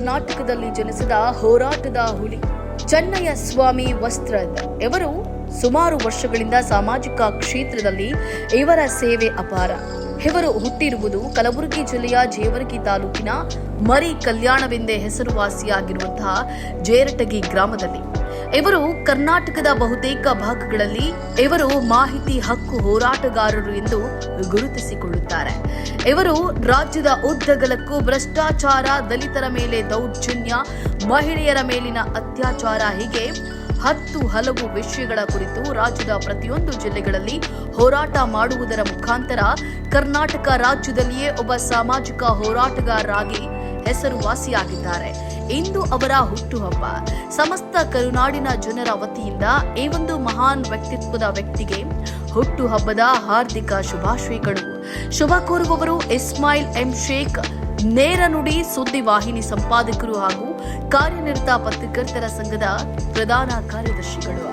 ಕರ್ನಾಟಕದಲ್ಲಿ ಜನಿಸಿದ ಹೋರಾಟದ ಹುಲಿ ಚೆನ್ನಯ್ಯ ಸ್ವಾಮಿ ವಸ್ತ್ರದ್ ಇವರು ಸುಮಾರು ವರ್ಷಗಳಿಂದ ಸಾಮಾಜಿಕ ಕ್ಷೇತ್ರದಲ್ಲಿ ಇವರ ಸೇವೆ ಅಪಾರ. ಇವರು ಹುಟ್ಟಿರುವುದು ಕಲಬುರಗಿ ಜಿಲ್ಲೆಯ ಜೇವರಗಿ ತಾಲೂಕಿನ ಮರಿ ಕಲ್ಯಾಣವೆಂದೇ ಹೆಸರುವಾಸಿಯಾಗಿರುವಂತಹ ಜೇರಟಗಿ ಗ್ರಾಮದಲ್ಲಿ. ಇವರು ಕರ್ನಾಟಕದ ಬಹುತೇಕ ಭಾಗಗಳಲ್ಲಿ ಇವರು ಮಾಹಿತಿ ಹಕ್ಕು ಹೋರಾಟಗಾರರು ಎಂದು ಗುರುತಿಸಿಕೊಳ್ಳುತ್ತಾರೆ. ಇವರು ರಾಜ್ಯದ ಉದ್ದಗಲಕ್ಕೂ ಭ್ರಷ್ಟಾಚಾರ, ದಲಿತರ ಮೇಲೆ ದೌರ್ಜನ್ಯ, ಮಹಿಳೆಯರ ಮೇಲಿನ ಅತ್ಯಾಚಾರ ಹೀಗೆ ಹಲವು ವಿಷಯಗಳ ಕುರಿತು ರಾಜ್ಯದ ಪ್ರತಿಯೊಂದು ಜಿಲ್ಲೆಗಳಲ್ಲಿ ಹೋರಾಟ ಮಾಡುವುದರ ಮುಖಾಂತರ ಕರ್ನಾಟಕ ರಾಜ್ಯದಲ್ಲಿಯೇ ಒಬ್ಬ ಸಾಮಾಜಿಕ ಹೋರಾಟಗಾರರಾಗಿ ಹೆಸರುವಾಸಿಯಾಗಿದ್ದಾರೆ. ಇಂದು ಅವರ ಹುಟ್ಟುಹಬ್ಬ. ಸಮಸ್ತ ಕರುನಾಡಿನ ಜನರ ವತಿಯಿಂದ ಈ ಒಂದು ಮಹಾನ್ ವ್ಯಕ್ತಿತ್ವದ ವ್ಯಕ್ತಿಗೆ ಹುಟ್ಟುಹಬ್ಬದ ಹಾರ್ದಿಕ ಶುಭಾಶಯಗಳು. ಶುಭ ಕೋರುವವರು ಇಸ್ಮಾಯಿಲ್ ಎಂ ಶೇಖ್, ನೇರ ನುಡಿ ಸುದ್ದಿವಾಹಿನಿ ಸಂಪಾದಕರು ಹಾಗೂ ಕಾರ್ಯನಿರತ ಪತ್ರಕರ್ತರ ಸಂಘದ ಪ್ರಧಾನ ಕಾರ್ಯದರ್ಶಿಗಳು.